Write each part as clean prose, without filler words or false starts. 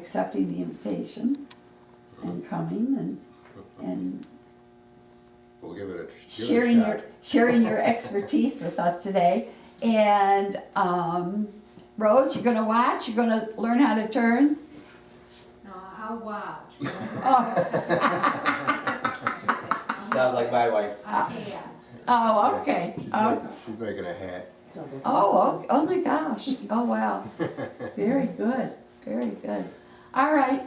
accepting the invitation and coming and We'll give it a sharing your expertise with us today. And Rose, you're gonna watch, you're gonna learn how to turn. No, I'll watch. Oh, Sounds like my wife. I can't. oh, okay. Oh, She's making a hat. oh my gosh. Oh, wow. Very good, very good. All right.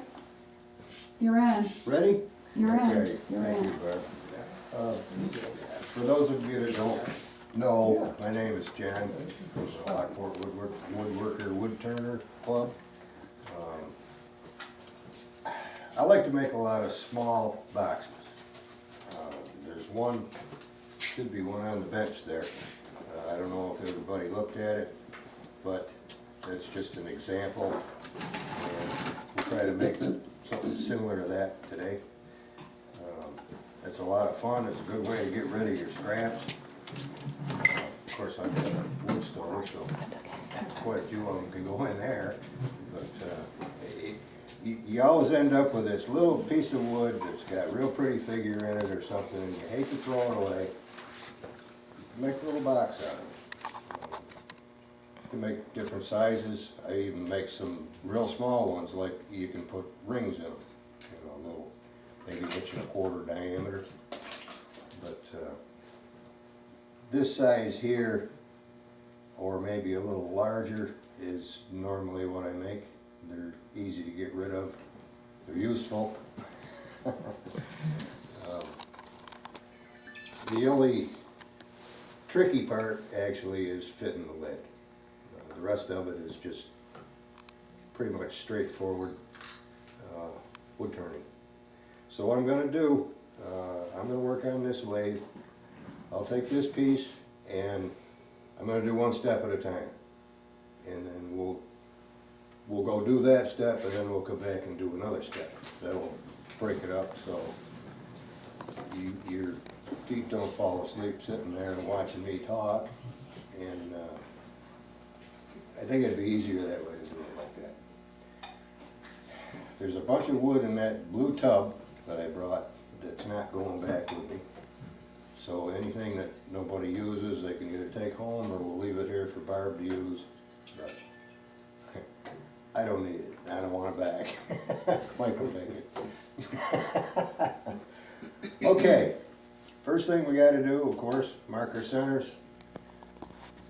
You're on, Ready? you're on, Okay, you're thank on. you, Barb. For those of you that don't know, my name is John from the Lockport Woodworker Wood Turner Club. I like to make a lot of small boxes. There's one, should be one on the bench there. I don't know if everybody looked at it, but that's just an example. And we'll try to make something similar to that today. It's a lot of fun. It's a good way to get rid of your scraps. Of course, I've got a wood store, so quite a few of them can go in there. But you always end up with this little piece of wood that's got a real pretty figure in it or something, and you hate to throw it away. Make a little box out of it. You can make different sizes. I even make some real small ones, like you can put rings in them. You know, little, maybe 1.25 diameter. But this size here, or maybe a little larger, is normally what I make. They're easy to get rid of. They're useful. The only tricky part actually is fitting the lid. The rest of it is just pretty much straightforward wood turning. So what I'm going to do, I'm going to work on this lathe. I'll take this piece and I'm going to do one step at a time. And then we'll go do that step, and then we'll come back and do another step. That'll break it up so your feet don't fall asleep sitting there and watching me talk. And I think it'd be easier that way to do it like that. There's a bunch of wood in that blue tub that I brought that's not going back with me. So anything that nobody uses, they can either take home or we'll leave it here for Barb to use. But I don't need it. I don't want it back. Mike will take it. Okay, first thing we got to do, of course, mark our centers.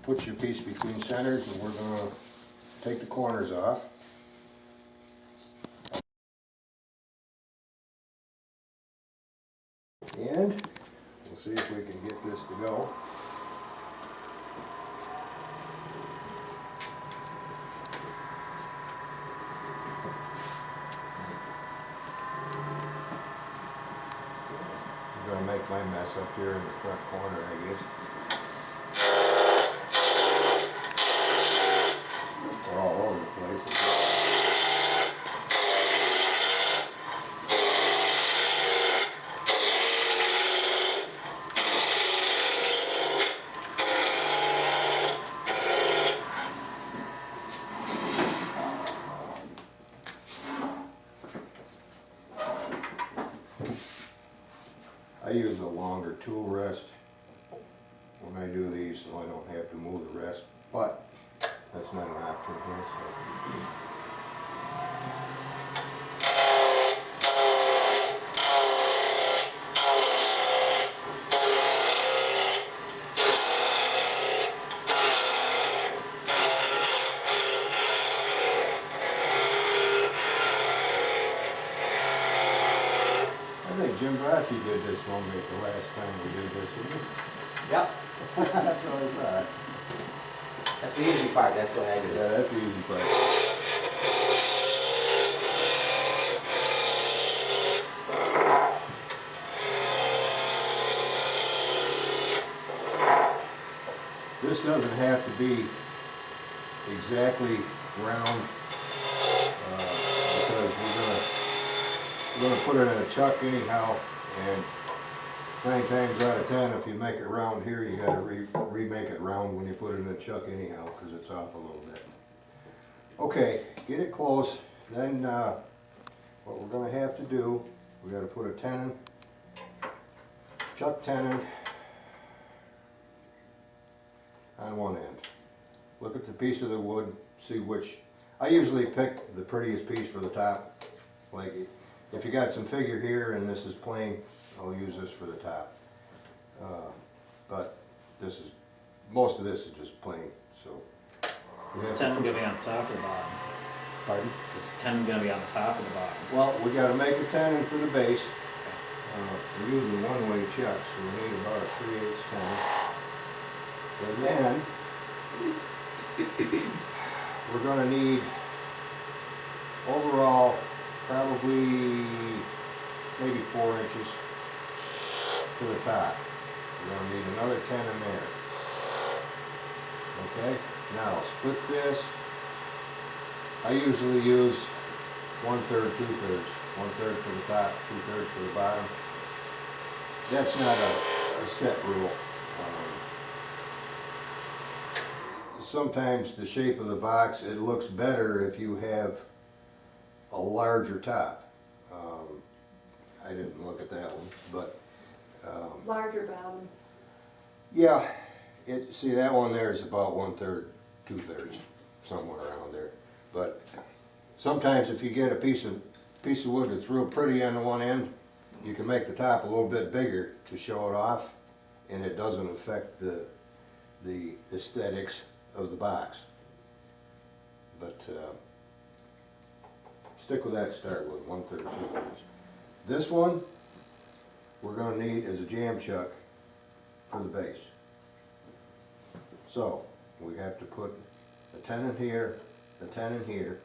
Put your piece between centers, and we're going to take the corners off. And we'll see if we can get this to go. I'm going to make my mess up here in the front corner, I guess. We're all over the place. I use a longer tool rest when I do these so I don't have to move the rest, but that's not an option here. So. I think Jim Brassi did this for me the last time we did this, didn't he? Yep, That's what I thought. that's the easy part, that's what I do. Yeah, that's the easy part. This doesn't have to be exactly round because we're gonna put it in a chuck anyhow, and 9 times out of 10, if you make it round here, you gotta remake it round when you put it in a chuck anyhow, because it's off a little bit. Okay, get it close. Then, what we're gonna have to do, we gotta put a tenon, chuck tenon on one end. Look at the piece of the wood, see which, I usually pick the prettiest piece for the top. Like, if you got some figure here and this is plain, I'll use this for the top. But this is, most of this is just plain, so. we Is have the to tenon put- gonna be on the top or the bottom? Pardon? Is the tenon gonna be on the top or the bottom? Well, we gotta make a tenon for the base. We're using one-way chuck, so we need about a 3/8 tenon. And then, we're gonna need, overall, probably maybe 4 inches to the top. We're gonna need another tenon there. Okay, now split this. I usually use 1/3, 2/3. 1/3 for the top, 2/3 for the bottom. That's not a set rule. Sometimes the shape of the box, it looks better if you have a larger top. I didn't look at that one, but Larger bottom. yeah, see that one there is about 1/3, 2/3, somewhere around there. But sometimes if you get a piece of wood that's real pretty on the one end, you can make the top a little bit bigger to show it off, and it doesn't affect the aesthetics of the box. But stick with that to start with, 1/3, 2/3. This one we're gonna need as a jam chuck for the base. So we have to put a tenon here, a tenon here,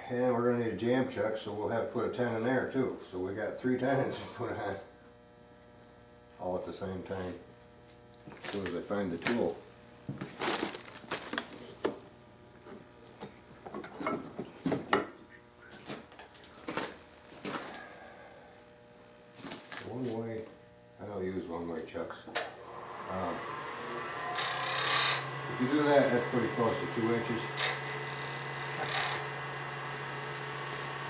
and we're gonna need a jam chuck, so we'll have to put a tenon there too. So we got 3 tenons to put on, all at the same time. As soon as I find the tool. One way, I don't use one-way chucks. If you do that, that's pretty close to 2 inches.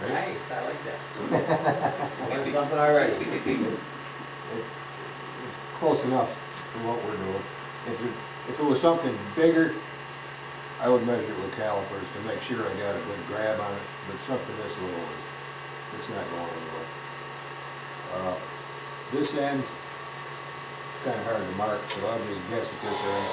Right? Nice, I like that. Learned something already. It's close enough for what we're doing. If it was something bigger, I would measure it with calipers to make sure I got a good grab on it, but something this little it's not going anywhere. This end, kind of hard to mark, so I'll just guess at this end.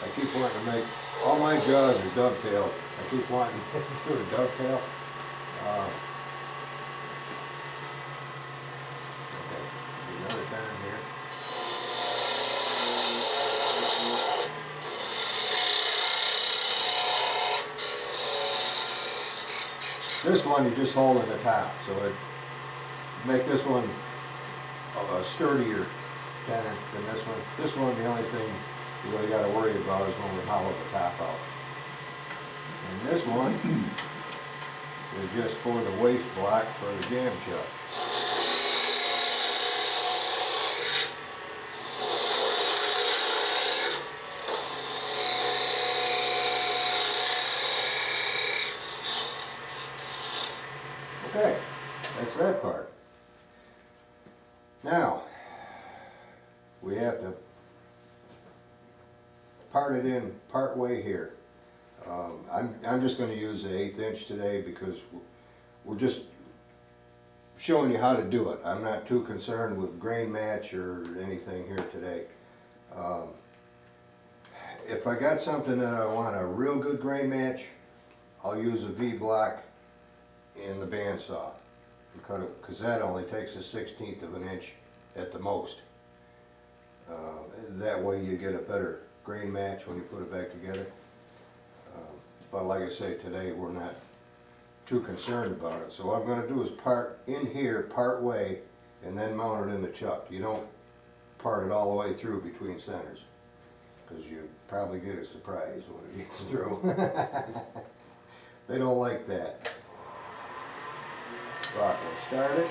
I keep wanting to make, all my jaws are dovetailed. I keep wanting to do a dovetail. Okay, another time here. This one you just hold in the top, so it make this one a sturdier tenon than this one. This one, the only thing you really got to worry about is when we hollow the top out. And this one is just for the waist block for the jam chuck. Okay, that's that part. Now, we have to part it in part way here. I'm just going to use the 1/8 inch today because we're just showing you how to do it. I'm not too concerned with grain match or anything here today. If I got something that I want a real good grain match, I'll use a V-block in the bandsaw because that only takes a 1/16 of an inch at the most. That way you get a better grain match when you put it back together. But like I say, today we're not too concerned about it. So what I'm going to do is part in here, part way, and then mount it in the chuck. You don't part it all the way through between centers because you probably get a surprise when it gets through. They don't like that. Right, we'll start it.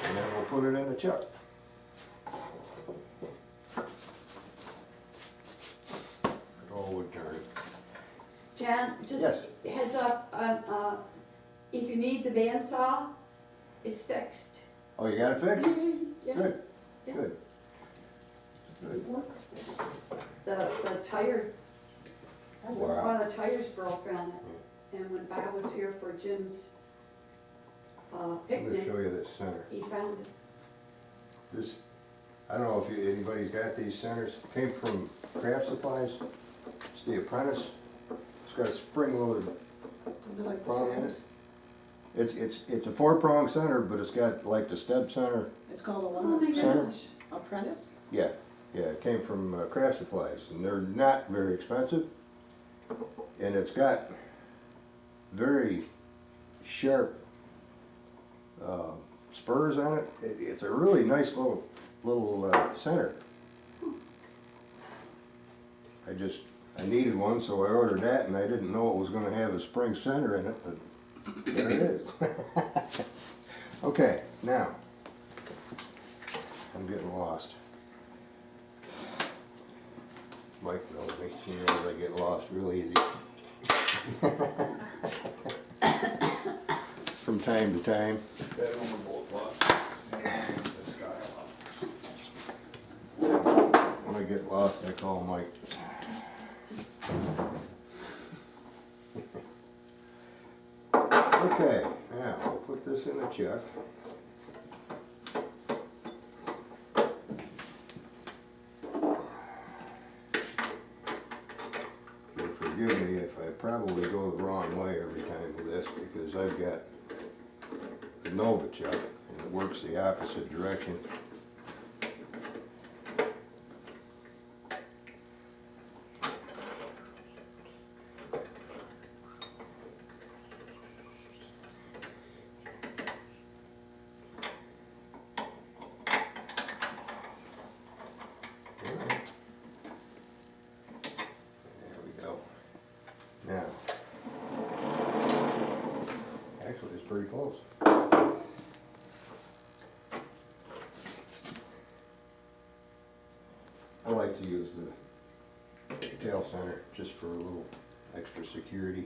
And then we'll put it in the chuck. It all would turn. Jan, just Yes. heads up, if you need the bandsaw, it's fixed. Oh, you got it fixed? Yes, Good. yes. Good. The tire, Wow. one of the tires broke on it, and when Bob was here for Jim's I'm gonna picnic, show you this center. he found it. This, I don't know if anybody's got these centers, came from Craft Supplies. It's the Apprentice. It's got a spring-loaded prong in it. It's a 4-prong center, but it's got like the stub center. It's called a Oh my what? Center. gosh. Apprentice? Yeah, it came from Craft Supplies, and they're not very expensive. And it's got very sharp spurs on it. It's a really nice little center. I needed one, so I ordered that, and I didn't know it was gonna have a spring center in it, but there it is. Okay, now, I'm getting lost. Mike knows me, he knows I get lost real easy. From time to time. When I get lost, I call Mike. Okay, now we'll put this in a chuck. You'll forgive me if I probably go the wrong way every time with this, because I've got the Nova chuck and it works the opposite direction. There we go. Now, actually it's pretty close. I like to use the tail center just for a little extra security.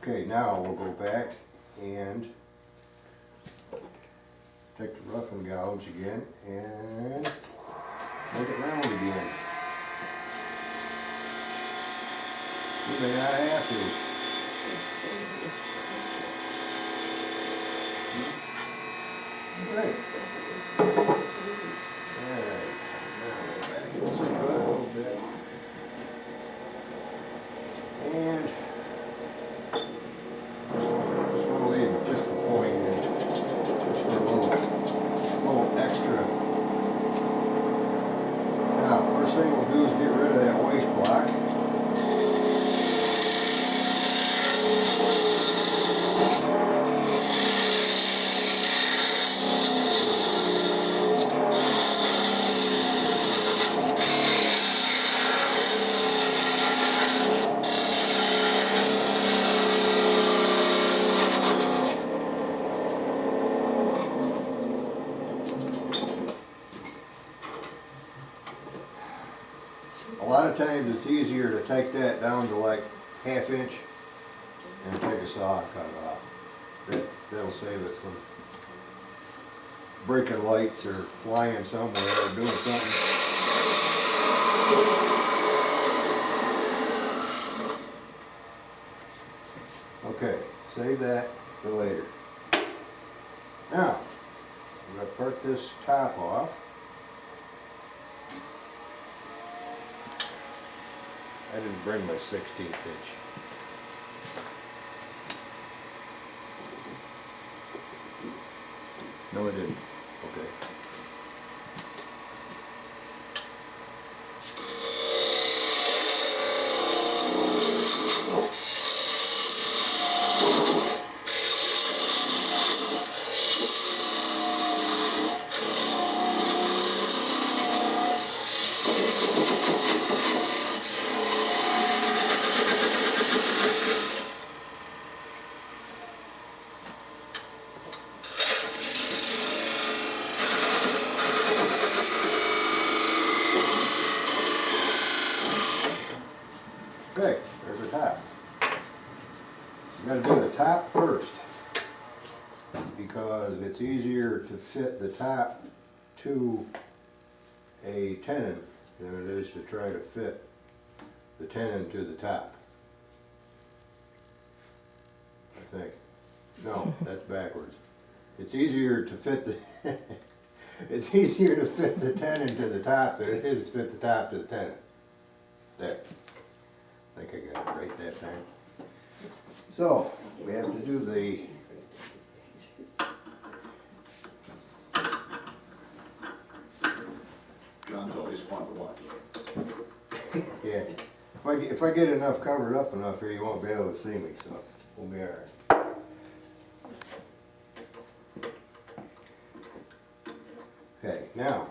Okay, now we'll go back and take the rough and gouge again and make it round again. You may not have to. Great. Alright, now we'll back this up a little bit. And just want to leave just a point in, just for a little extra. Now, first thing we'll do is get rid of that waste block. A lot of times it's easier to take that down to like 1/2 inch and take a saw and cut it off. That'll save it from breaking lights or flying somewhere or doing something. Okay, save that for later. Now, I'm going to part this top off. I didn't bring my 16th inch. No, I didn't. Okay. Okay, there's the top. You gotta do the top first, because it's easier to fit the top to a tenon than it is to try to fit the tenon to the top. I think. No, that's backwards. It's easier to fit the it's easier to fit the tenon to the top than it is to fit the top to the tenon. There. I think I got it right that time. So, we have to do the John's always fun to watch. yeah. If I get enough covered up enough here, you won't be able to see me, so we'll be alright. Okay, now,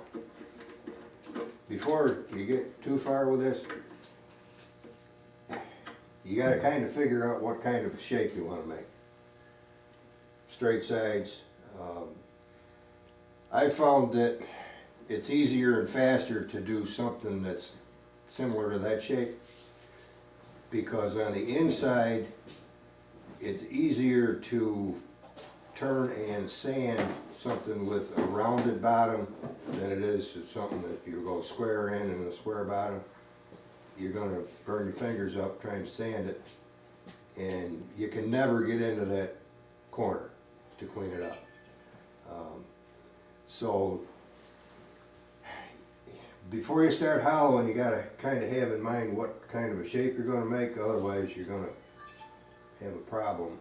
before you get too far with this, you gotta kind of figure out what kind of a shape you wanna make. Straight sides. I found that it's easier and faster to do something that's similar to that shape, because on the inside, it's easier to turn and sand something with a rounded bottom than it is something that you go square in and a square bottom. You're gonna burn your fingers up trying to sand it, and you can never get into that corner to clean it up. So before you start hollowing, you gotta kind of have in mind what kind of a shape you're gonna make, otherwise you're gonna have a problem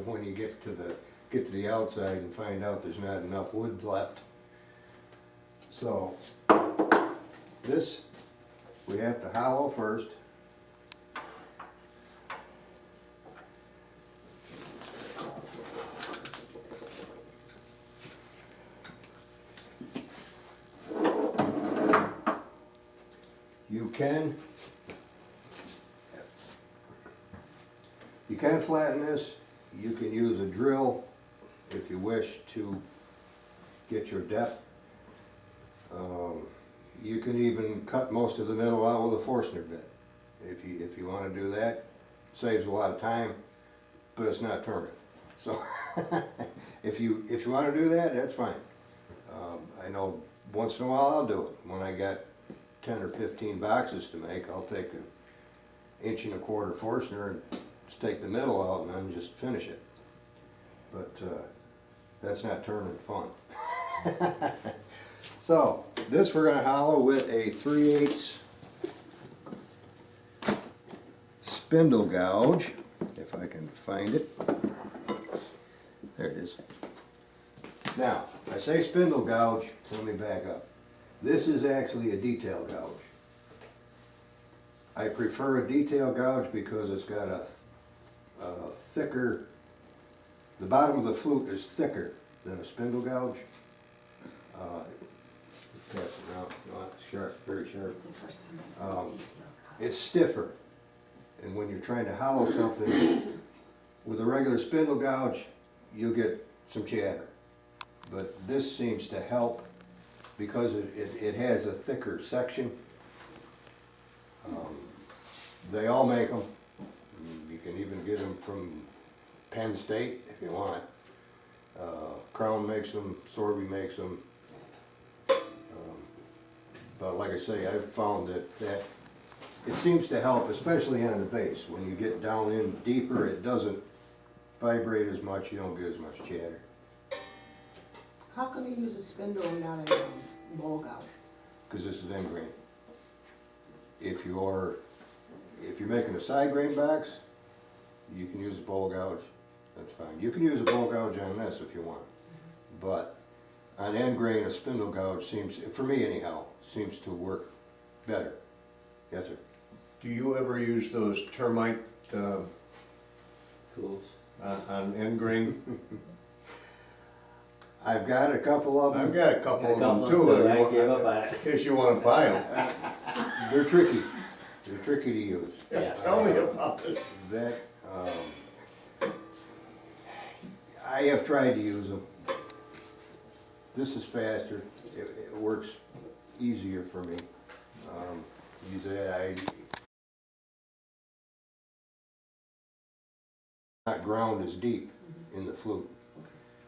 when you get to the outside and find out there's not enough wood left. So this we have to hollow first. You can flatten this. You can use a drill if you wish to get your depth. You can even cut most of the middle out with a Forstner bit. If you want to do that, saves a lot of time, but it's not turning. So if you want to do that, that's fine. I know once in a while I'll do it. When I got 10 or 15 boxes to make, I'll take an 1.25 inch Forstner and just take the middle out and then just finish it. But that's not turning fun. So this we're going to hollow with a 3/8 spindle gouge, if I can find it. There it is. Now, I say spindle gouge, let me back up. This is actually a detail gouge. I prefer a detail gouge because it's got a thicker, the bottom of the flute is thicker than a spindle gouge. Pass it out, no, it's sharp, very sharp. It's stiffer, and when you're trying to hollow something with a regular spindle gouge, you'll get some chatter. But this seems to help because it has a thicker section. They all make them. You can even get them from Penn State if you want. Crown makes them, Sorby makes them. But like I say, I've found that it seems to help, especially on the base. When you get down in deeper, it doesn't vibrate as much, you don't get as much chatter. How come you use a spindle and not a bowl gouge? Because this is end grain. If you're making a side grain box, you can use a bowl gouge, that's fine. You can use a bowl gouge on this if you want. But on end grain, a spindle gouge seems, for me anyhow, seems to work better. Yes, sir? Do you ever use those termite Tools. on end grain? I've got a couple of them. I've got a couple of them Couple too. I gave up on it. In case you want to buy them. They're tricky. They're tricky to use. Yeah. Tell me about it. That, I have tried to use them. This is faster. It works easier for me. Use that. not ground as deep in the flute,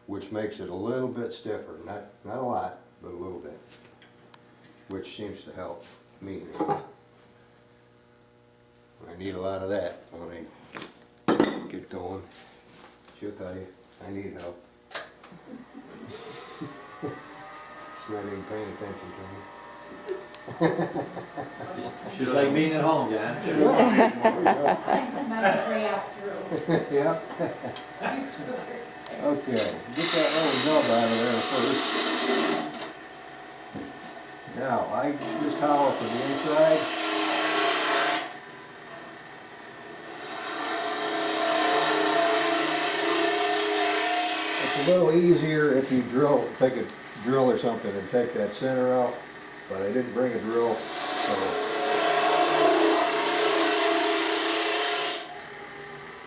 which makes it a little bit stiffer, not a lot, but a little bit, which seems to help me. I need a lot of that when I get going. She'll tell you, I need help. She's not even paying attention to me. She's like being at home, John. My draft through. Yeah. Okay, get that little nub out of there first. Now, I just hollow for the inside. It's a little easier if you take a drill or something and take that center out, but I didn't bring a drill, so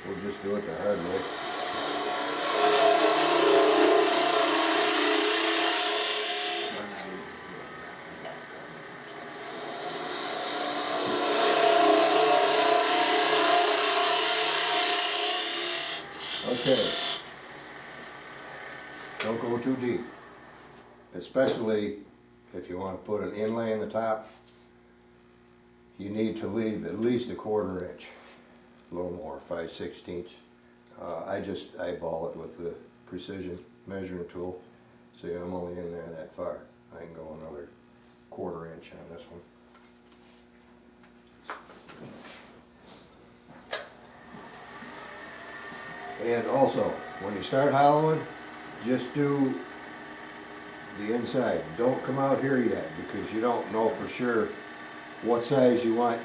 we'll just do it the hard way. Okay. Don't go too deep, especially if you want to put an inlay in the top. You need to leave at least a 1/4 inch, a little more, 5/16. I just eyeball it with the precision measuring tool. See, I'm only in there that far. I can go another 1/4 inch on this one. And also, when you start hollowing, just do the inside. Don't come out here yet, because you don't know for sure what size you want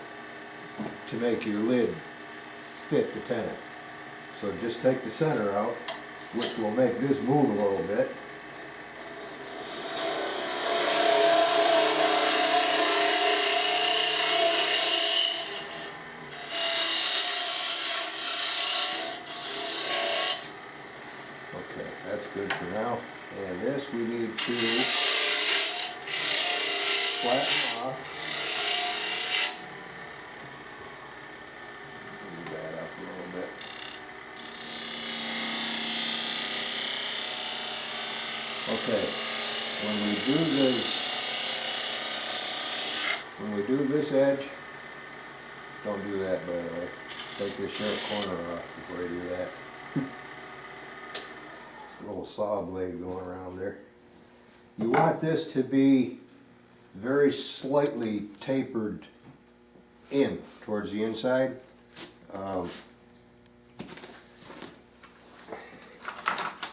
to make your lid fit the tenon. So just take the center out, which will make this move a little bit. Okay, that's good for now. And this we need to flatten off. Move that up a little bit. Okay, when we do this edge, don't do that, by the way. Take this sharp corner off before you do that. Little saw blade going around there. You want this to be very slightly tapered in towards the inside.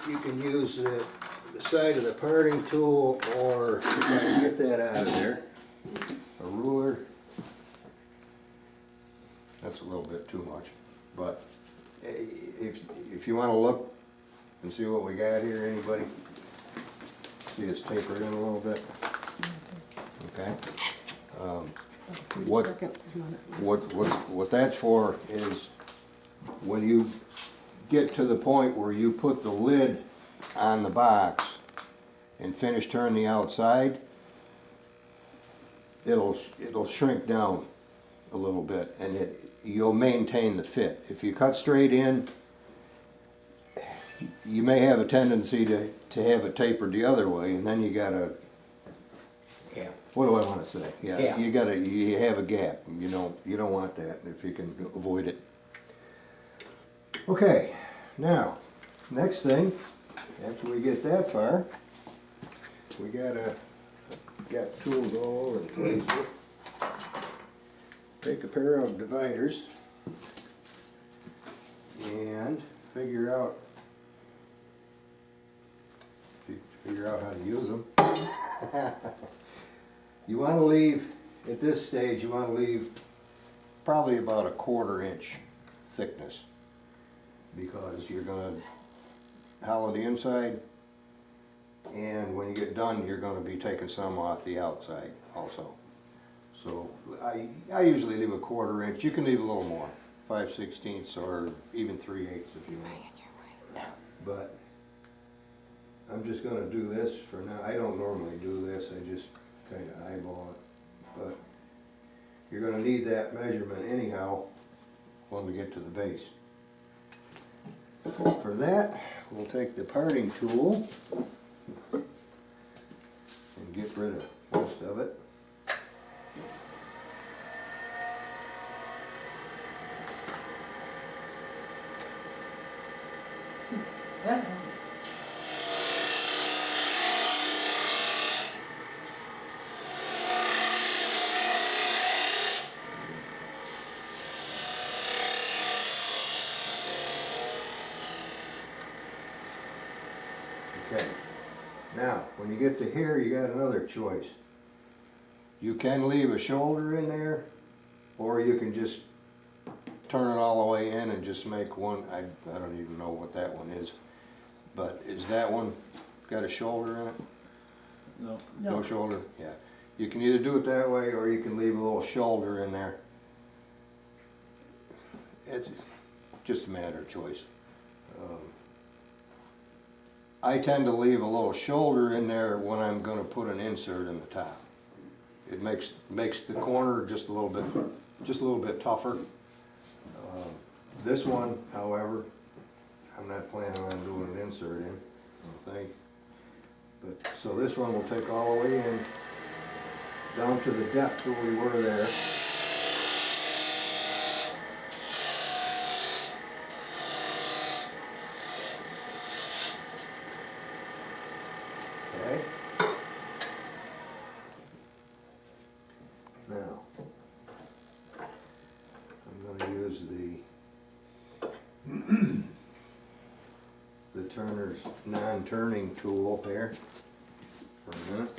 You can use the side of the parting tool, or if I can get that out of there, a ruler. That's a little bit too much, but if you want to look and see what we got here, anybody? See it's tapered in a little bit? Okay. What that's for is when you get to the point where you put the lid on the box and finish turning the outside, it'll shrink down a little bit, and you'll maintain the fit. If you cut straight in, you may have a tendency to have it tapered the other way, and then you gotta, what do I wanna say? Yeah, you have a gap. You don't want that if you can avoid it. Okay, now, next thing, after we get that far, we got tools all over the place here. Take a pair of dividers and figure out how to use them. You want to leave, at this stage, you want to leave probably about a 1/4 inch thickness, because you're going to hollow the inside, and when you get done, you're going to be taking some off the outside also. So I usually leave a 1/4 inch. You can leave a little more, 5/16 or even 3/8 if you want. But I'm just going to do this for now. I don't normally do this. I just kind of eyeball it. But you're going to need that measurement anyhow when we get to the base. For that, we'll take the parting tool and get rid of most of it. Okay, now, when you get to here, you got another choice. You can leave a shoulder in there, or you can just turn it all the way in and just make one, I don't even know what that one is. But is that one got a shoulder in it? No. No shoulder? Yeah. You can either do it that way, or you can leave a little shoulder in there. It's just a matter of choice. I tend to leave a little shoulder in there when I'm gonna put an insert in the top. It makes the corner just a little bit tougher. This one, however, I'm not planning on doing an insert in, I don't think. But, so this one will take all the way in, down to the depth where we were there. Okay. Now, I'm gonna use the Turner's non-turning tool here for a minute.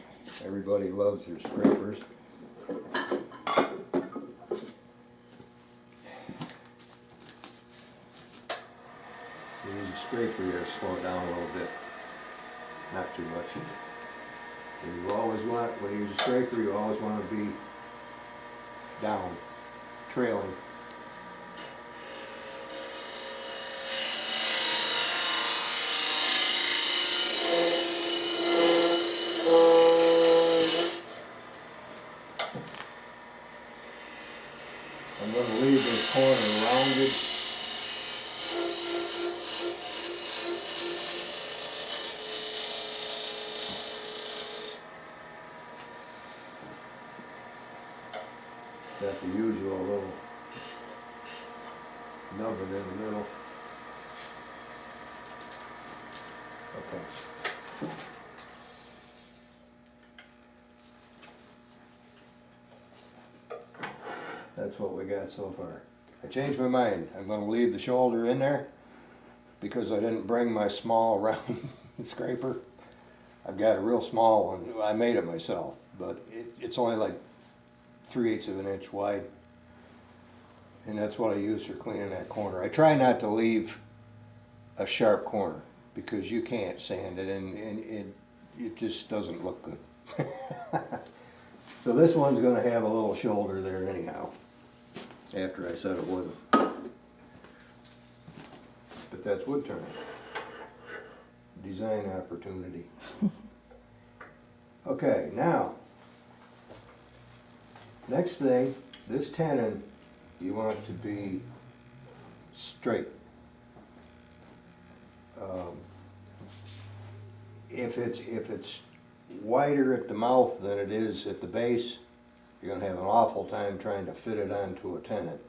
Everybody loves their scrapers. You use a scraper here to slow it down a little bit, not too much. And you always want, when you use a scraper, you always want to be down, trailing. I'm going to leave this corner rounded. Got the usual little nubbin in the middle. Okay. That's what we got so far. I changed my mind. I'm gonna leave the shoulder in there because I didn't bring my small round scraper. I've got a real small one. I made it myself, but it's only like 3/8 of an inch wide. And that's what I use for cleaning that corner. I try not to leave a sharp corner because you can't sand it and it just doesn't look good. So this one's gonna have a little shoulder there anyhow, after I said it wouldn't. But that's wood turning. Design opportunity. Okay, now, next thing, this tenon, you want it to be straight. If it's wider at the mouth than it is at the base, you're gonna have an awful time trying to fit it onto a tenon.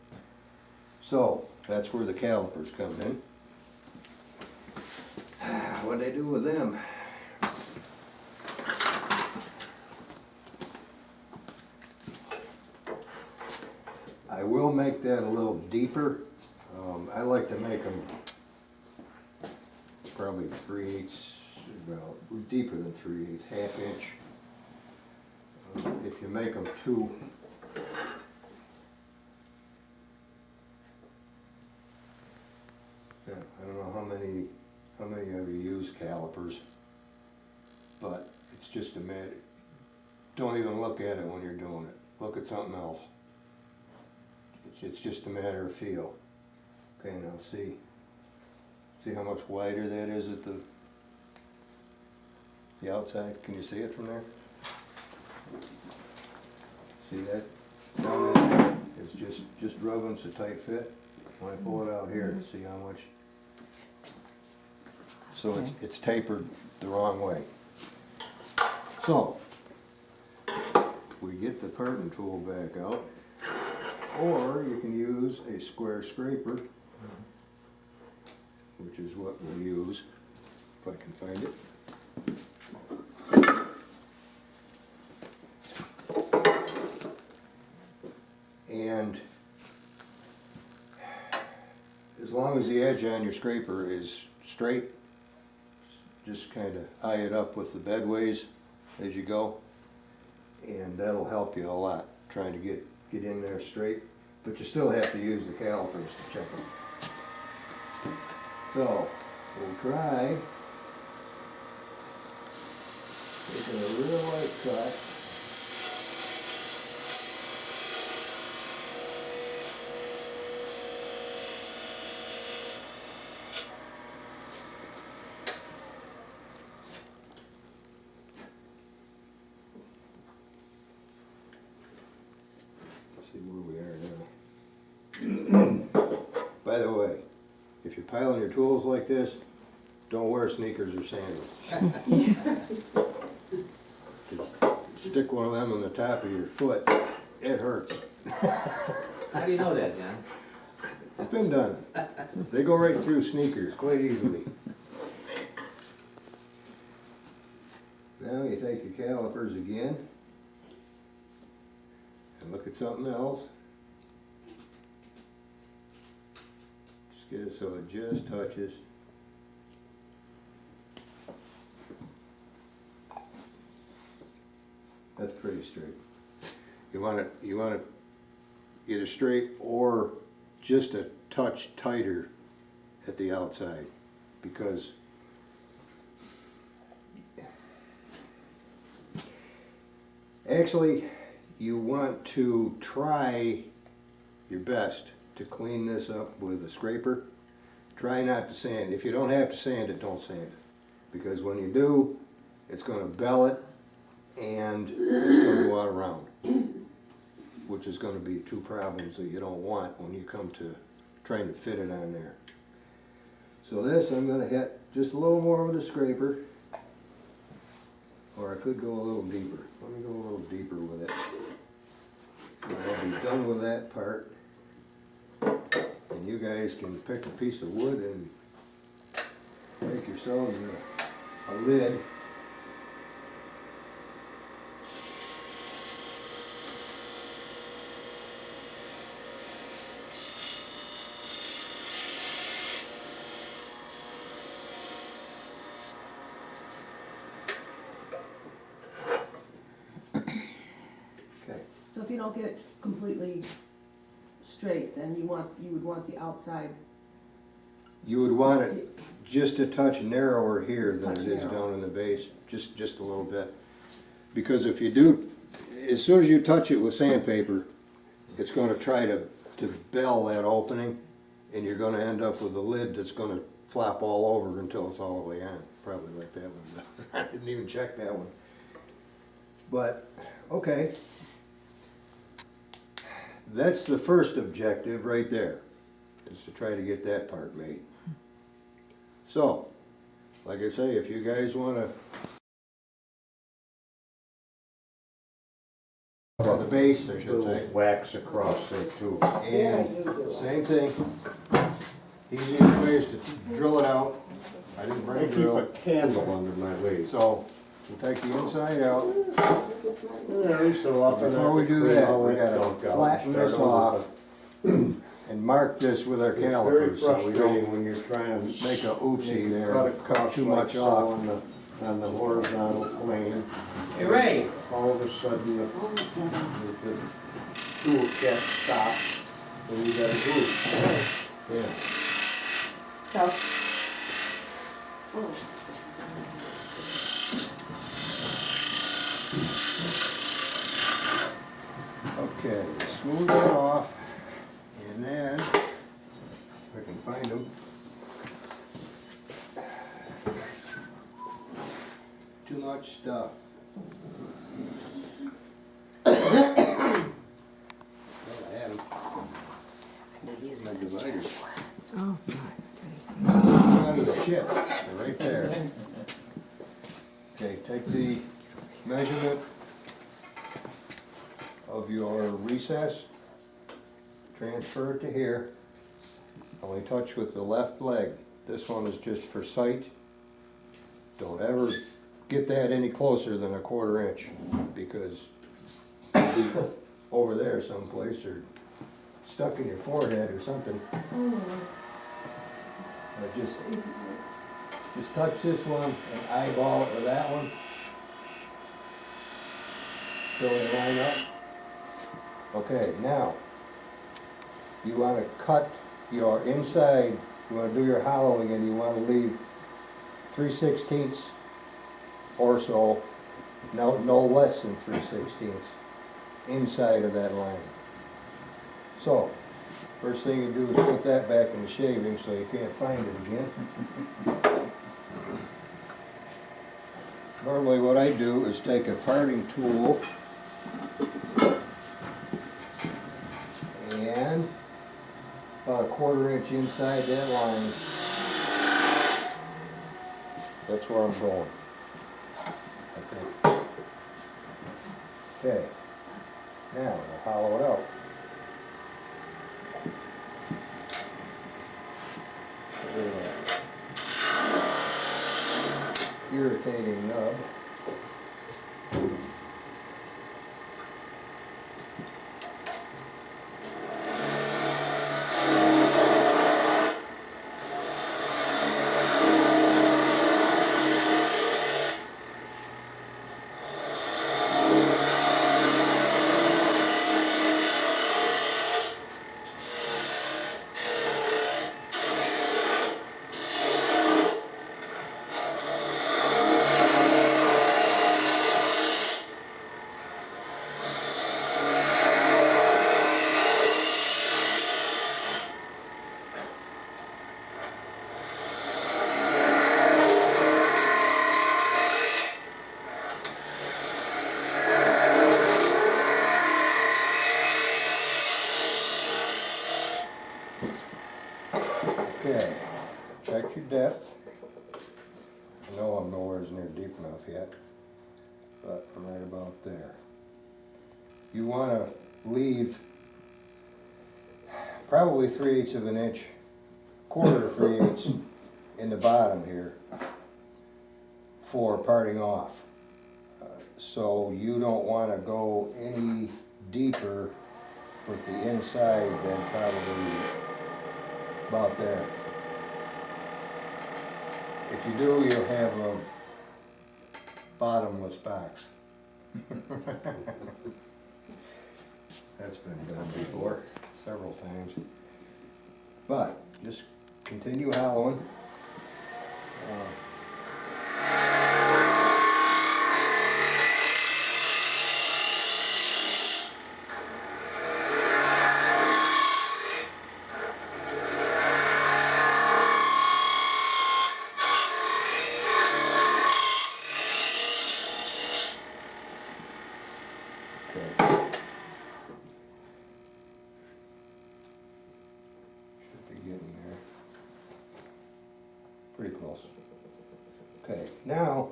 So, that's where the calipers come in. What do they do with them? I will make that a little deeper. I like to make them probably 3/8, well, deeper than 3/8, 1/2 inch. If you make them too yeah, I don't know how many of you use calipers, but it's just a matter. Don't even look at it when you're doing it. Look at something else. It's just a matter of feel. Okay, now see how much wider that is at the outside? Can you see it from there? See that? Down in there, it's just rubbing, it's a tight fit. When I pull it out here, see how much so it's tapered the wrong way. So, we get the parting tool back out, or you can use a square scraper, which is what we'll use, if I can find it. And as long as the edge on your scraper is straight, just kind of eye it up with the bedways as you go, and that'll help you a lot trying to get in there straight, but you still have to use the calipers to check them. So we'll try taking a real light cut. See where we are now. By the way, if you're piling your tools like this, don't wear sneakers or sandals. Just stick one of them on the top of your foot, it hurts. How do you know that, John? It's been done. They go right through sneakers quite easily. Now you take your calipers again and look at something else. Just get it so it just touches. That's pretty straight. You want it either straight or just a touch tighter at the outside, because actually you want to try your best to clean this up with a scraper. Try not to sand. If you don't have to sand it, don't sand it, because when you do, it's going to bell it and it's going to go out around, which is going to be two problems that you don't want when you come to trying to fit it on there. So this I'm going to hit just a little more with a scraper, or I could go a little deeper. Let me go a little deeper with it. And I'll be done with that part, and you guys can pick a piece of wood and make yourselves a lid. So if you don't get it completely straight, then you would want the outside. You would want it just a touch narrower here than it Touch is narrow. down in the base, just a little bit. Because if you do, as soon as you touch it with sandpaper, it's gonna try to bell that opening, and you're gonna end up with a lid that's gonna flap all over until it's all the way on, probably like that one does. I didn't even check that one. But, okay. That's the first objective right there, is to try to get that part made. So, like I say, if you guys wanna, on the base, I should say, Little wax across there too. and same thing. Easiest way is to drill it out. I didn't I bring a keep a drill, candle under my waist. so we'll take the inside out. Every so often Before I we have to do clean that, all we that gotta junk out flatten and start this over. off and mark this with our It's very calipers, so we frustrating don't when you're trying to make a oopsie there, cut and cut across too like much so off. on the horizontal plane. Hey, Ray. All of a sudden the tool catch stops and you gotta move. Yeah. Okay, smooth that off, and then, if I can find them. Too much stuff. Well, I had them. My dividers. Oh, God. Under the chip, they're right there. Okay, take the measurement of your recess, transfer it to here. Only touch with the left leg. This one is just for sight. Don't ever get that any closer than a 1/4 inch, because it'll be over there someplace or stuck in your forehead or something. Just touch this one and eyeball it with that one. So they line up. Okay, now, you want to cut your inside, you want to do your hollowing, and you want to leave 3/16 or so, no less than 3/16 inside of that line. So, first thing you do is put that back in the shaving so you can't find it again. Normally what I do is take a parting tool and about a 1/4 inch inside that line. That's where I'm going, I think. Okay, now I'll hollow it out. Irritating nub. Okay, check your depth. I know I'm nowhere near deep enough yet, but I'm right about there. You want to leave probably 3/8 of an inch, 1/4 to 3/8 in the bottom here for parting off. So you don't want to go any deeper with the inside than probably about there. If you do, you'll have a bottomless box. That's been done before, several times. But just continue hollowing. Pretty close. Okay, now,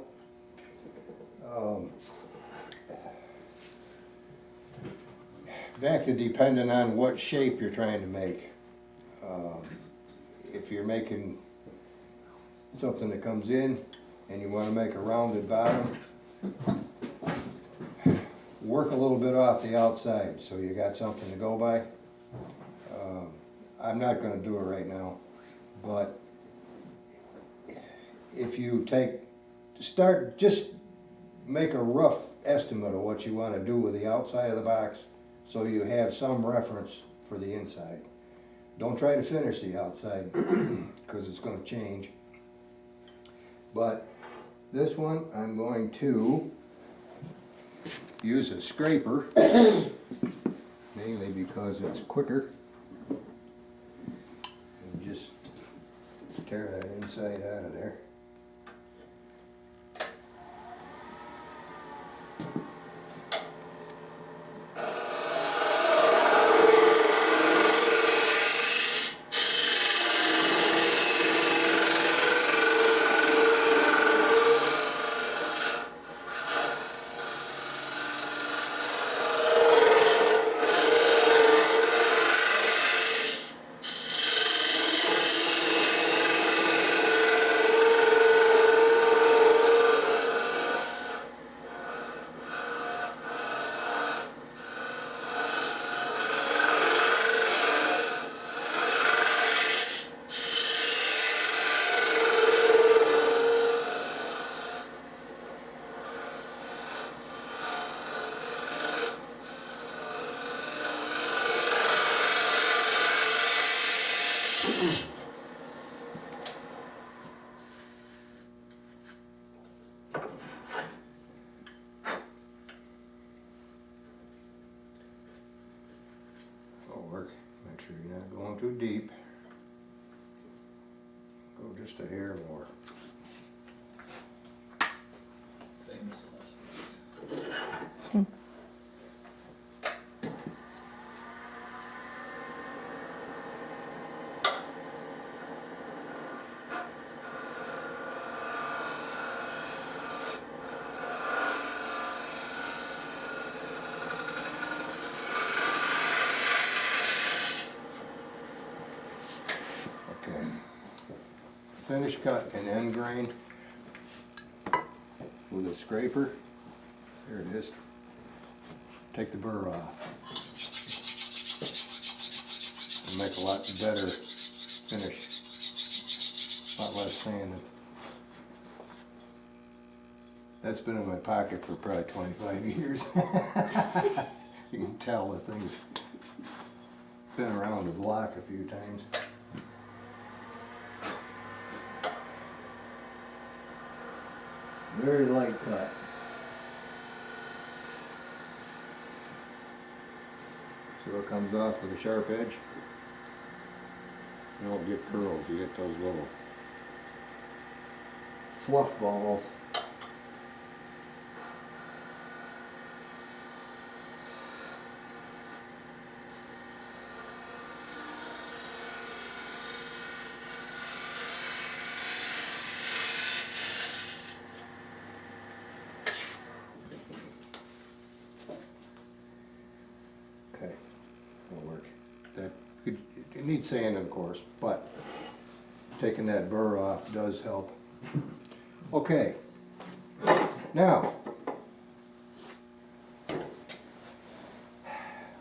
back to depending on what shape you're trying to make. If you're making something that comes in and you want to make a rounded bottom, work a little bit off the outside so you got something to go by. I'm not going to do it right now, but if you just make a rough estimate of what you want to do with the outside of the box so you have some reference for the inside. Don't try to finish the outside because it's going to change. But this one I'm going to use a scraper, mainly because it's quicker. And just tear that inside out of there. That'll work. Make sure you're not going too deep. Go just a hair more. Famous last Okay. Finish cut and end grain with a scraper. There it is. Take the burr off. And make a lot better finish. A lot less sanded. That's been in my pocket for probably 25 years. You can tell the thing's been around the block a few times. Very light cut. So it comes off with a sharp edge. You don't get curls, you get those little fluff balls. Okay, that'll work. It needs sand, of course, but taking that burr off does help. Okay, now,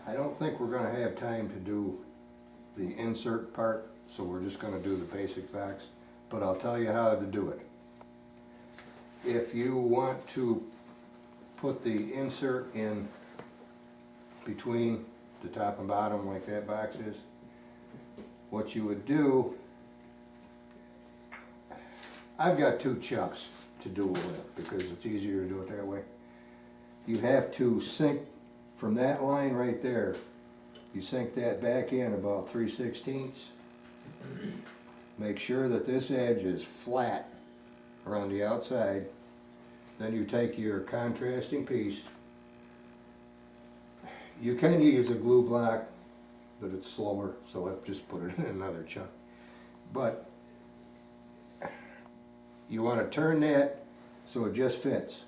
I don't think we're gonna have time to do the insert part, so we're just gonna do the basic facts, but I'll tell you how to do it. If you want to put the insert in between the top and bottom like that box is, what you would do, I've got two chucks to do it with because it's easier to do it that way. You have to sink from that line right there, you sink that back in about 3/16. Make sure that this edge is flat around the outside. Then you take your contrasting piece. You can use a glue block, but it's slower, so I've just put it in another chuck. But you want to turn that so it just fits,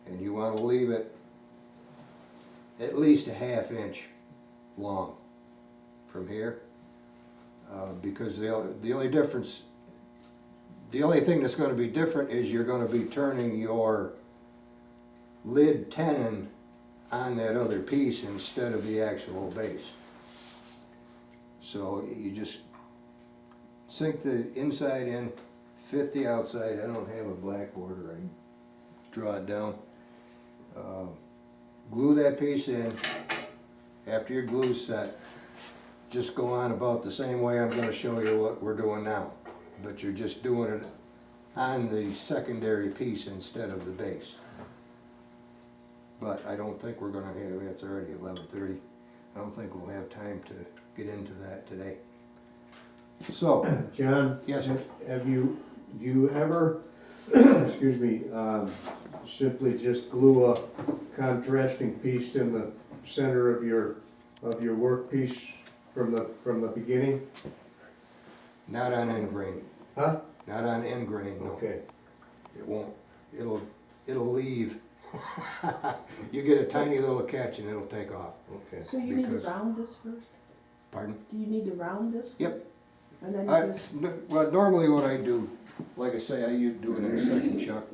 and you want to leave it at least a ½ inch long from here, because the only difference, the only thing that's going to be different is you're going to be turning your lid tenon on that other piece instead of the actual base. So you just sink the inside in, fit the outside. I don't have a black border, I draw it down. Glue that piece in. After your glue's set, just go on about the same way I'm going to show you what we're doing now, but you're just doing it on the secondary piece instead of the base. But I don't think we're going to have, it's already 11:30, I don't think we'll have time to get into that today. So, John? yes, sir. Do you ever, excuse me, simply just glue a contrasting piece in the center of your workpiece from the beginning? Not on end grain. Huh? Not on end grain, no. Okay. It won't, it'll leave. You get a tiny little catch and it'll take off. Okay. So you need to Because- round this first? Pardon? Do you need to round this? Yep. And then you just, Well, normally what I do, like I say, I do it in a second chuck.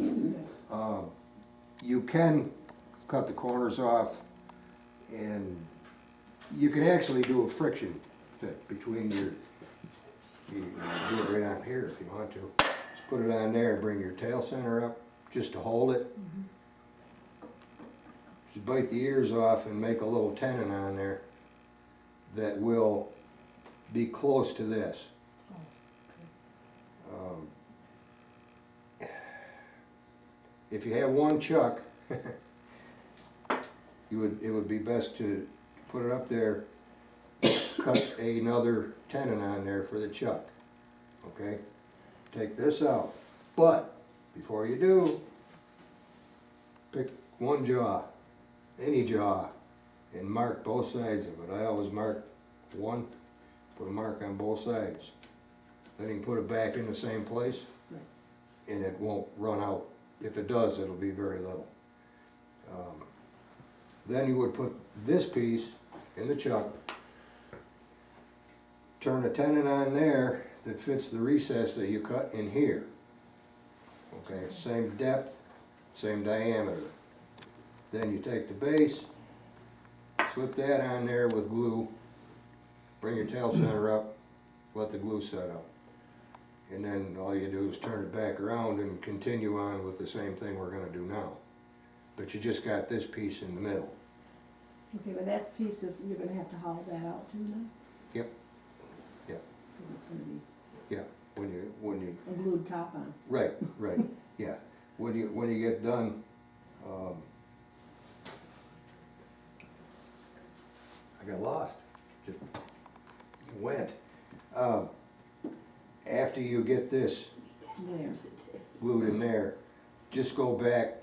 You can cut the corners off, and you can actually do a friction fit between your, you can do it right on here if you want to. Just put it on there and bring your tail center up, just to hold it. Just bite the ears off and make a little tenon on there that will be close to this. if you have one chuck, it would be best to put it up there, cut another tenon on there for the chuck, okay? Take this out, but before you do, pick one jaw, any jaw, and mark both sides of it. I always mark one, put a mark on both sides. Then you can put it back in the same place, Right. and it won't run out. If it does, it'll be very little. Then you would put this piece in the chuck, turn a tenon on there that fits the recess that you cut in here. Okay, same depth, same diameter. Then you take the base, slip that on there with glue, bring your tail center up, let the glue set up. And then all you do is turn it back around and continue on with the same thing we're gonna do now. But you just got this piece in the middle. Okay, but that piece is, you're gonna have to hollow that out too now? Yep, yep, Because it's gonna be yeah. When you, a glued top on. right, yeah. When you get done, I got lost, just went. After you get this There. glued in there, just go back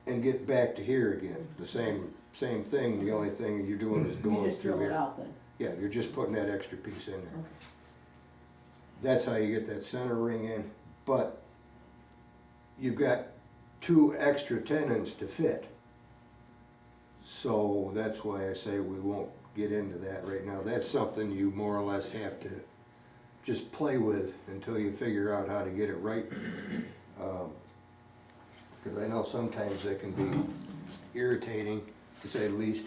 and get back to here again. The same thing, the only thing you're doing is You going just through drill it here. out then? Yeah, you're just putting that extra piece in there. Okay. That's how you get that center ring in, but you've got 2 extra tenons to fit. So that's why I say we won't get into that right now. That's something you more or less have to just play with until you figure out how to get it right. Because I know sometimes they can be irritating, to say the least.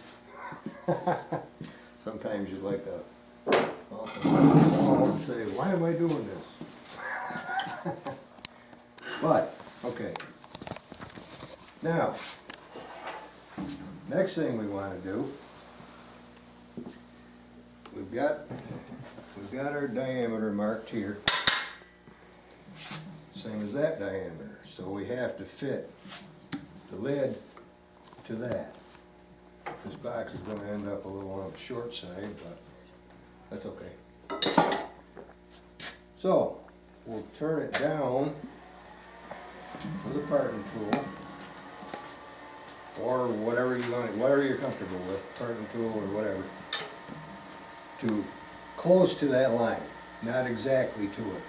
Sometimes you'd like to and say, why am I doing this? But, okay. Now, next thing we want to do, we've got our diameter marked here, same as that diameter. So we have to fit the lid to that. This box is going to end up a little on the short side, but that's okay. So, we'll turn it down with a parting tool, or whatever you want, whatever you're comfortable with, parting tool or whatever, to close to that line, not exactly to it.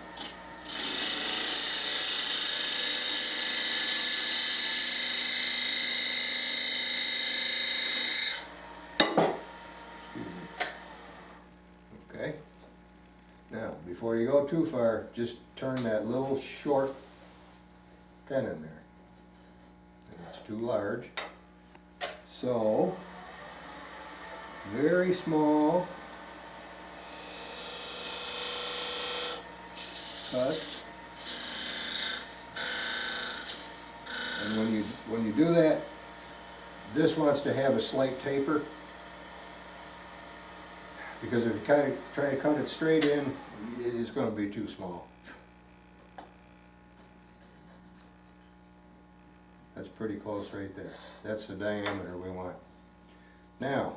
Excuse me. Okay. Now, before you go too far, just turn that little short pin in there. It's too large. So, very small cut. And when you do that, this wants to have a slight taper, because if you try to cut it straight in, it is going to be too small. That's pretty close right there. That's the diameter we want. Now,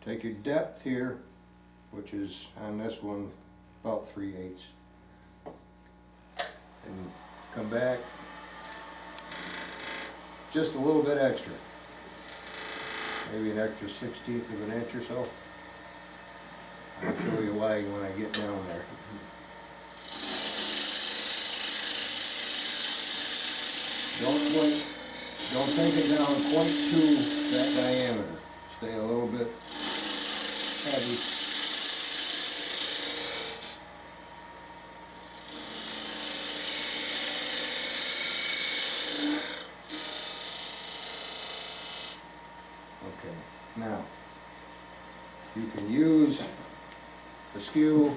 take your depth here, which is on this one about 3/8, and come back just a little bit extra, maybe an extra 1/16 of an inch or so. I'll show you why when I get down there. Don't take it down quite to that diameter. Stay a little bit heavy. Okay, now, you can use a skew,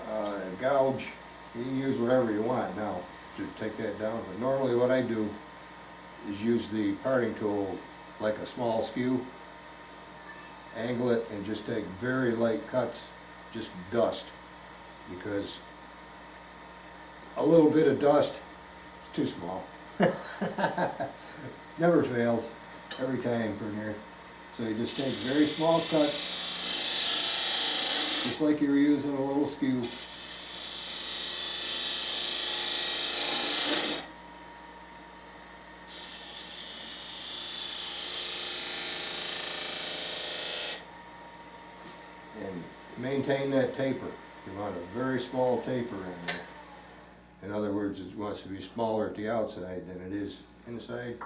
a gouge, you can use whatever you want now to take that down. But normally what I do is use the parting tool like a small skew, angle it, and just take very light cuts, just dust, because a little bit of dust, it's too small. Never fails, every time pretty near. So you just take very small cuts, just like you were using a little skew. And maintain that taper. You want a very small taper in there. In other words, it wants to be smaller at the outside than it is inside.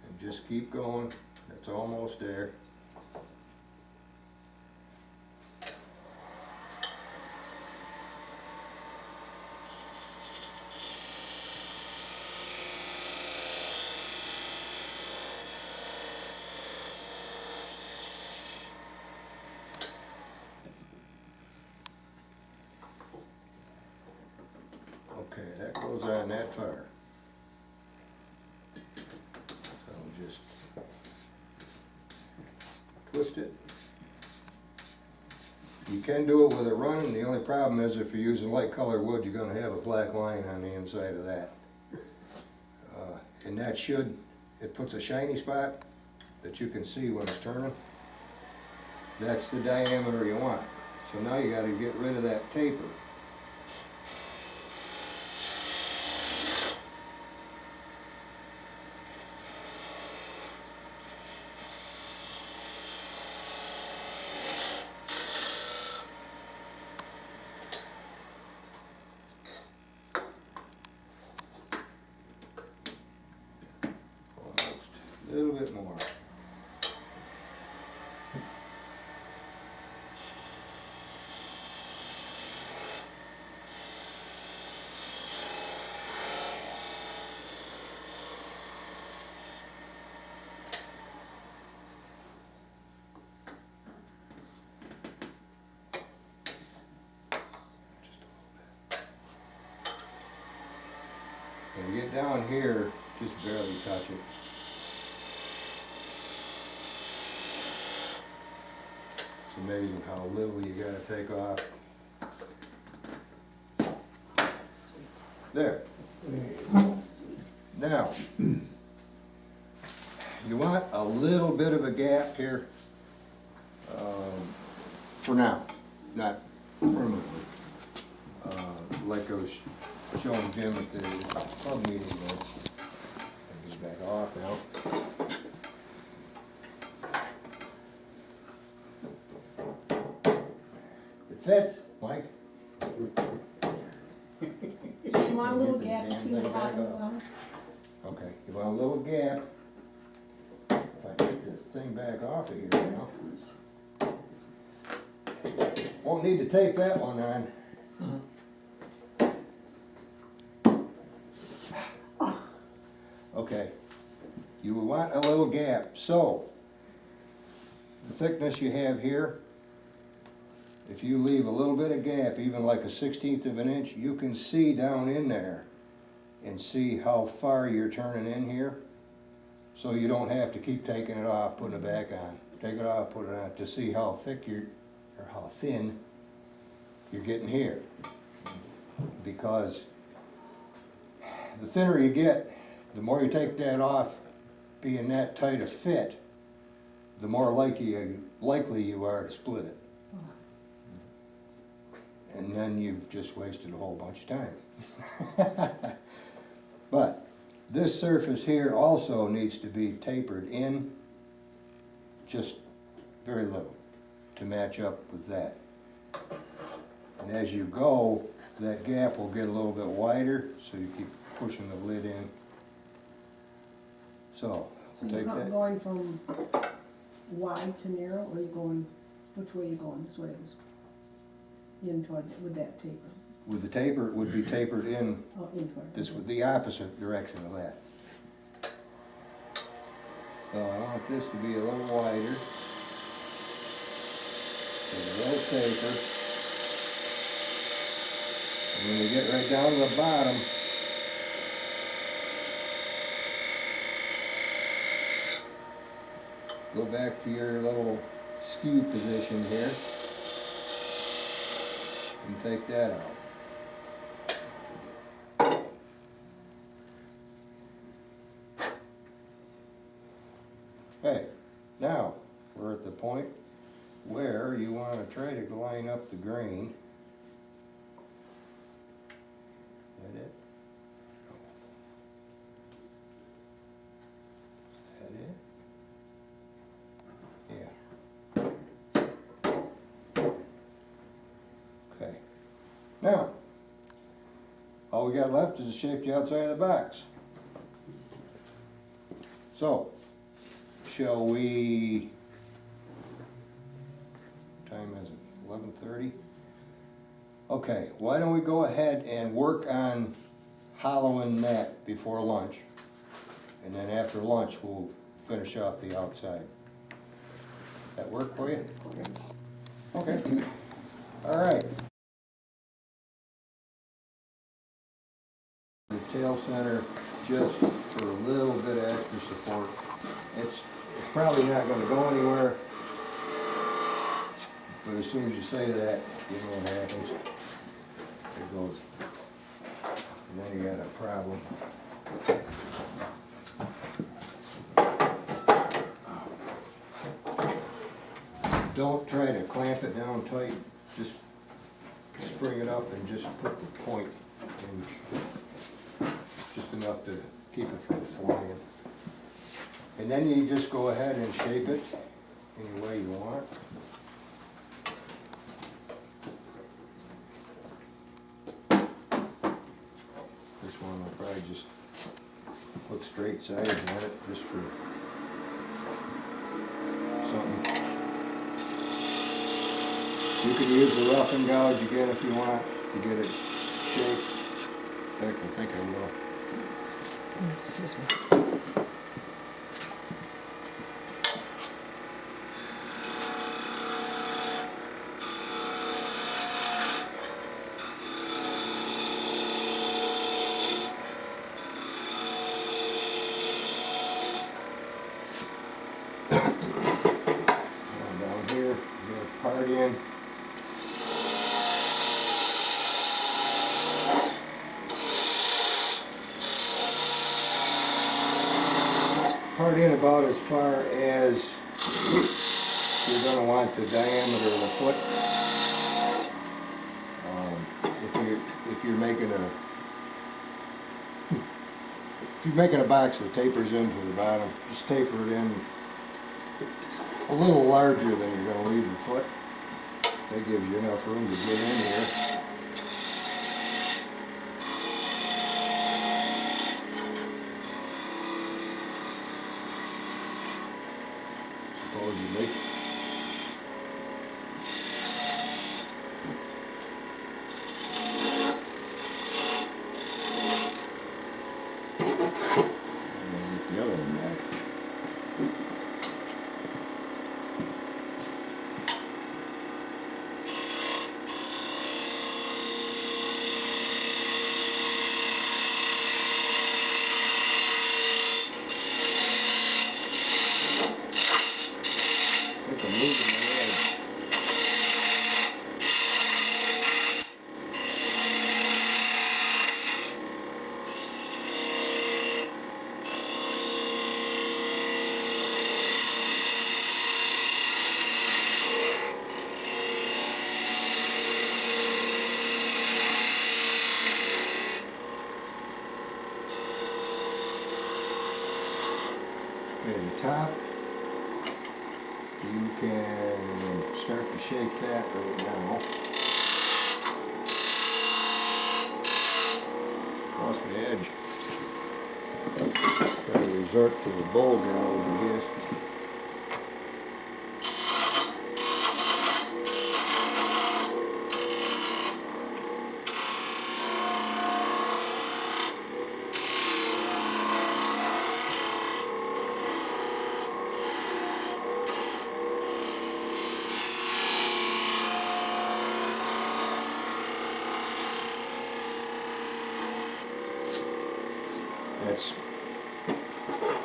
And just keep going, that's almost there. Okay, that goes on that far. So just twist it. You can do it with it running, the only problem is if you're using light colored wood, you're gonna have a black line on the inside of that. And that should, it puts a shiny spot that you can see when it's turning. That's the diameter you want. So now you gotta get rid of that taper. Almost, a little bit more. When you get down here, just barely touch it. It's amazing how little you gotta take off. There. Now, you want a little bit of a gap here, for now, not permanently. Like I was showing Jim at the club meeting there. Get back off now. It fits, Mike. So you want a little gap between the top and the bottom? Okay, you want a little gap. If I get this thing back off of here now. Won't need to tape that one on. Okay, you want a little gap, so the thickness you have here, if you leave a little bit of gap, even like a 1/16 of an inch, you can see down in there and see how far you're turning in here. So you don't have to keep taking it off, putting it back on. Take it off, put it on, to see how thick you're, or how thin you're getting here. Because the thinner you get, the more you take that off, being that tight a fit, the more likely you are to split it. And then you've just wasted a whole bunch of time. But this surface here also needs to be tapered in just very little to match up with that. And as you go, that gap will get a little bit wider, so you keep pushing the lid in. So, So take you're not that. going from wide to narrow, or you're going, which way you going, this way it is? In toward, with that taper, With the taper, it would be tapered in oh, in toward. this, with the opposite direction of that. So I want this to be a little wider. With a little taper. And when you get right down to the bottom, go back to your little skew position here and take that out. where you wanna try to line up the grain. That it? That it? Yeah. Okay. Now, all we got left is to shape the outside of the box. So, shall we, time is it, 11:30? Okay, why don't we go ahead and work on hollowing that before lunch? And then after lunch, we'll finish off the outside. That work for you? Okay. All right. The tail center, just for a little bit of extra support. It's probably not gonna go anywhere, but as soon as you say that, you know what happens. It goes, and then you got a problem. Don't try to clamp it down tight, just spring it up and just put the point in, just enough to keep it from flying. And then you just go ahead and shape it any way you want. This one I'll probably just put straight sides on it just for something. You can use the rough and gouge again if you want to get it shaped. In fact, I think I will. Excuse me. Down here, get a part in. Part in about as far as you're going to want the diameter of the foot. If you're making a box that tapers into the bottom, just taper it in a little larger than you're going to leave the foot. That gives you enough room to get in here. Supposedly. And then get the other one back. I think I'm losing my edge. Okay, the top, you can start to shape that right now. Lost my edge. Gotta resort to the bowl gouge, I guess.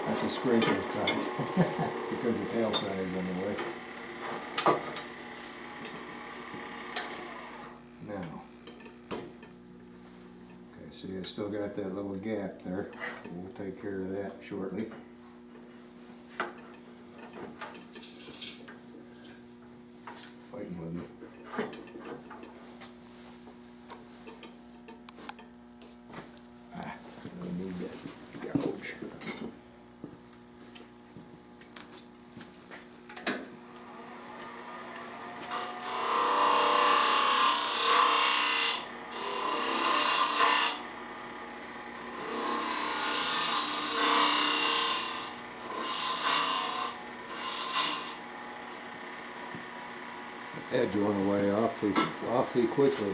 That's a scraper cut because the tail side is in the way. Now, okay, see, I still got that little gap there. We'll take care of that shortly. edge went away awfully quickly.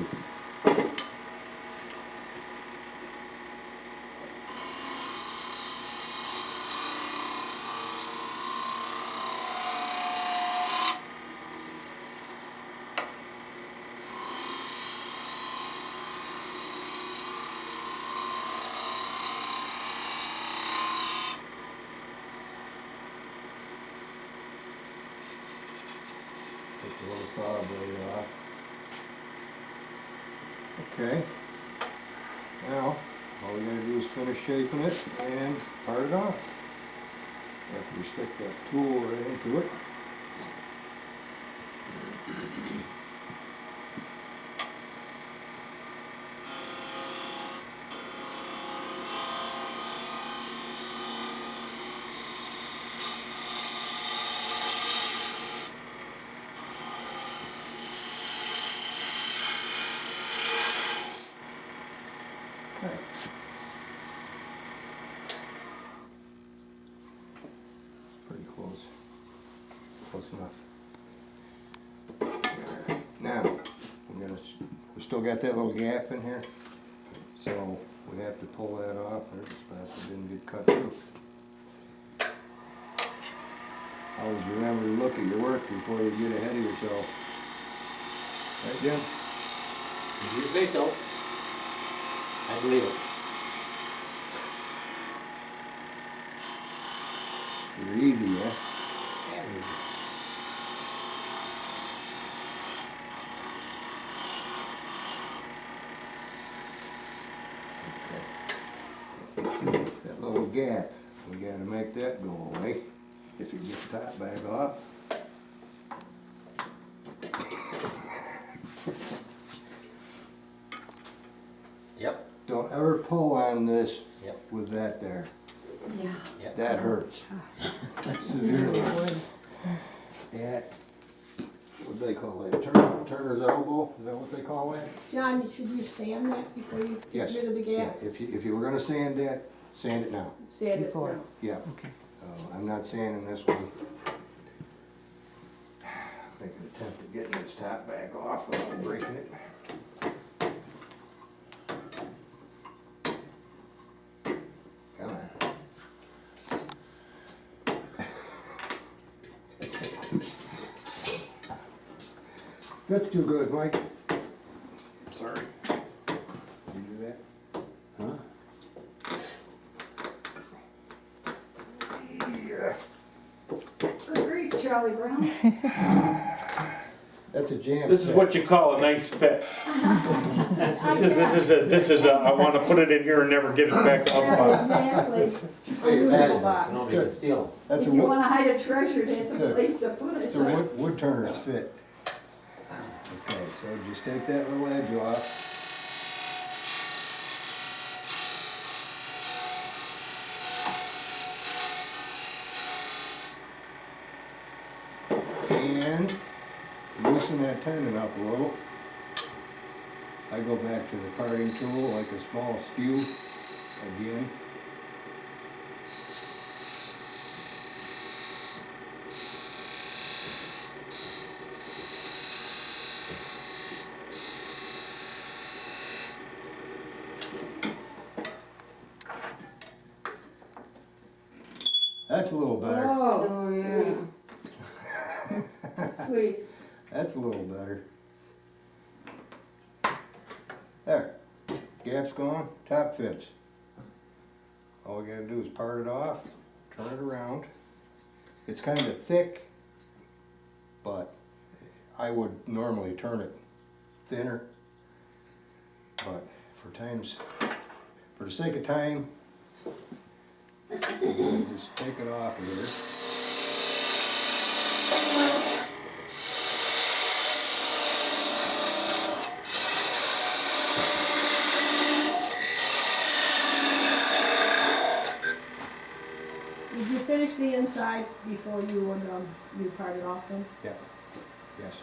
Take the little saw blade off. Okay. Now, all we gotta do is finish shaping it and part it off. After we stick that tool right into it. Okay. Pretty close. Close enough. Now, we still got that little gap in here, so we have to pull that off. There's a spot that didn't get cut through. Always remember to look at your work before you get ahead of yourself. Right, Jim? If you say so, I believe it. You're easy, yeah? Yeah, maybe. That little gap, we gotta make that go away. If you get the top back off. Yep, Don't ever pull on this Yep. with that there. Yeah. yep. That hurts. Severely. That, what do they call that? Turner's elbow? Is that what they call that? John, should you sand that before you Yes. get rid of the Yeah, gap? if you were gonna sand that, sand it now. Sand it Before. now. Yeah. Okay. I'm not sanding this one. Make an attempt at getting its top back off without breaking it. Come on. That's too good, Mike. Sorry. Did you do that? Huh? Yeah. Good grief, Charlie Brown. That's a jam. This is set. what you call a nice fit. This is a, I wanna put it in here and never give it back out. Yeah, exactly. Figure that Unusable is, box. nobody can steal That's If a you wood, wanna hide a treasure, that's Sure. a place to put it. it's a wood turner's fit. Okay, so just take that little edge off. And loosen that tenon up a little. I go back to the parting tool like a small skew again. That's a little better. Oh, yeah. Sweet. That's a little better. There, gap's gone, top fits. All we gotta do is part it off, turn it around. It's kind of thick, but I would normally turn it thinner. But for the sake of time, I'm gonna just take it off of here. Did you finish the inside before you would, you part it off then? Yep, yes.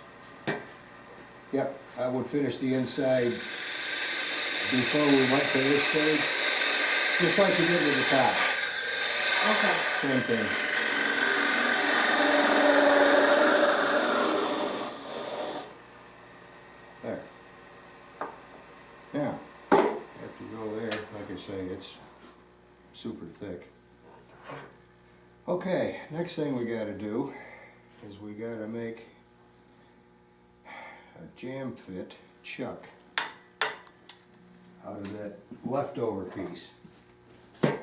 Yep, I would finish the inside before we went to this stage, just like you did with the top, Okay. same thing. Now, after you go there, like I say, it's super thick. Okay, next thing we gotta do is we gotta make a jam fit chuck out of that leftover piece. Why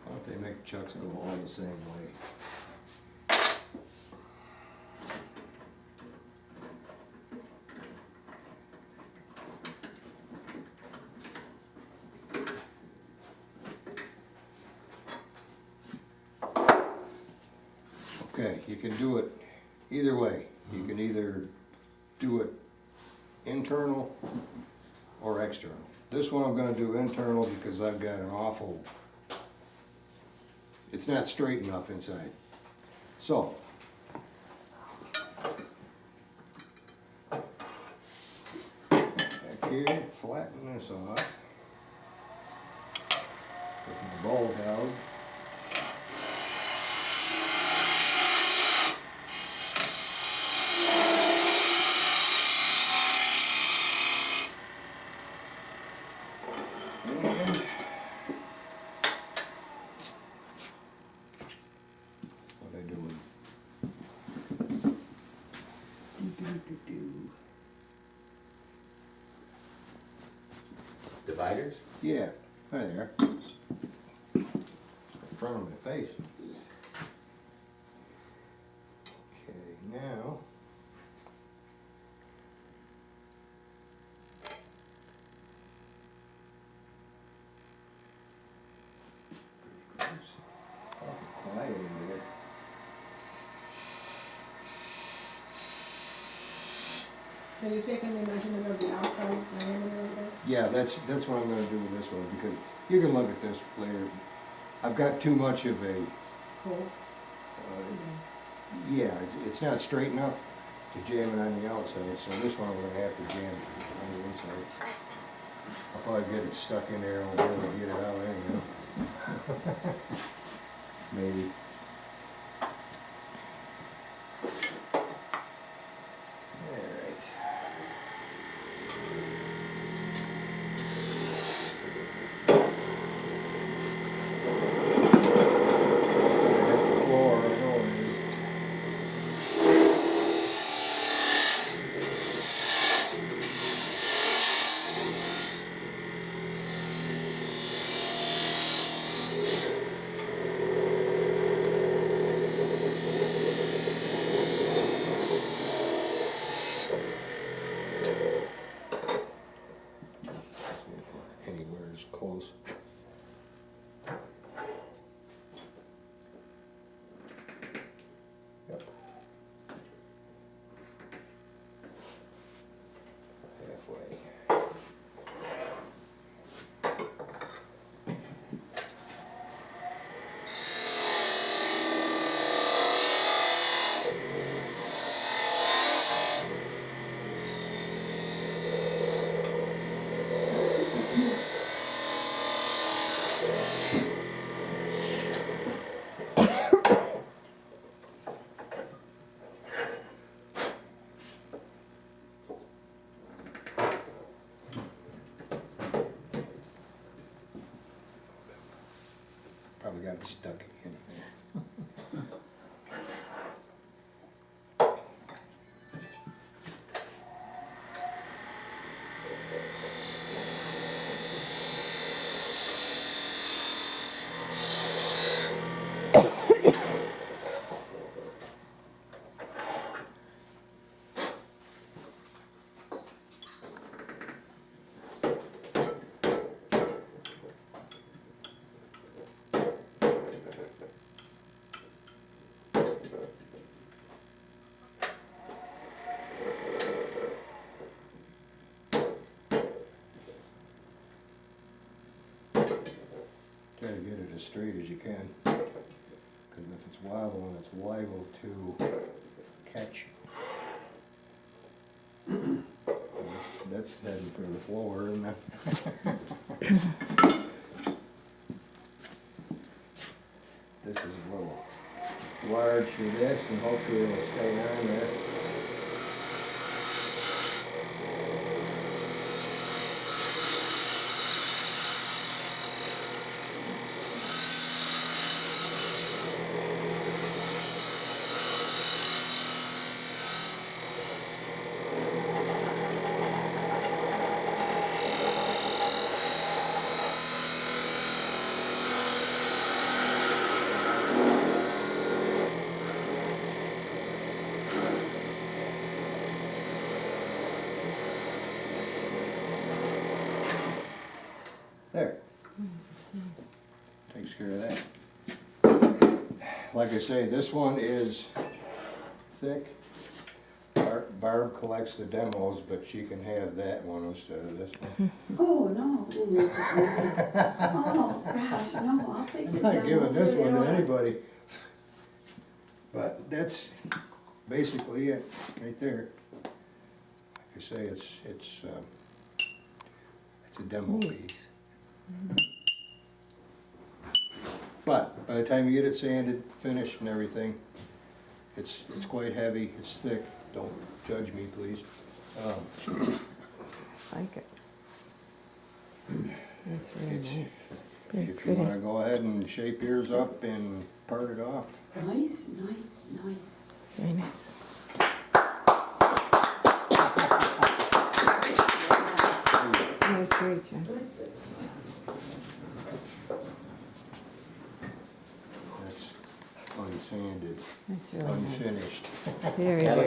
don't they make chucks go all the same way? Okay, you can do it either way. You can either do it internal or external. This one I'm gonna do internal because I've got an awful, it's not straight enough inside. So, back here, flatten this off with my ball gouge. What I doing? Dividers? Yeah, there they are. In front of my face. Okay, now. Awful quiet in there. So you're taking the measurement of the outside diameter of that? Yeah, that's what I'm gonna do with this one, because you can look at this later. I've got too much of a, Hole? yeah, it's not straight enough to jam it on the outside, so this one I'm gonna have to jam on the inside. I'll probably get it stuck in there and I'll be able to get it out anyhow. Maybe. Alright. The floor, I know it is. Anywhere is close. Yep. Halfway. Probably got it stuck in there. Try to get it as straight as you can, because if it's wobbling, it's liable to catch. That's heading for the floor, isn't it? This is low. large for this, and hopefully it'll stay on there. There. Takes care of that. Like I say, this one is thick. Barb collects the demos, but she can have that one instead of this one. Oh, no. Oh, gosh, no, I'll take I'm it. not giving this one to anybody. But that's basically it, right there. Like I say, it's a demo piece. But by the time you get it sanded, finished and everything, it's quite heavy, it's thick. Don't judge me, please. Like it. That's really It's- nice. Very If you pretty. wanna go ahead and shape yours up and part it off. Nice, nice, nice. Very nice. That was great, Jen. That's unsanded, That's really nice. unfinished. Very, very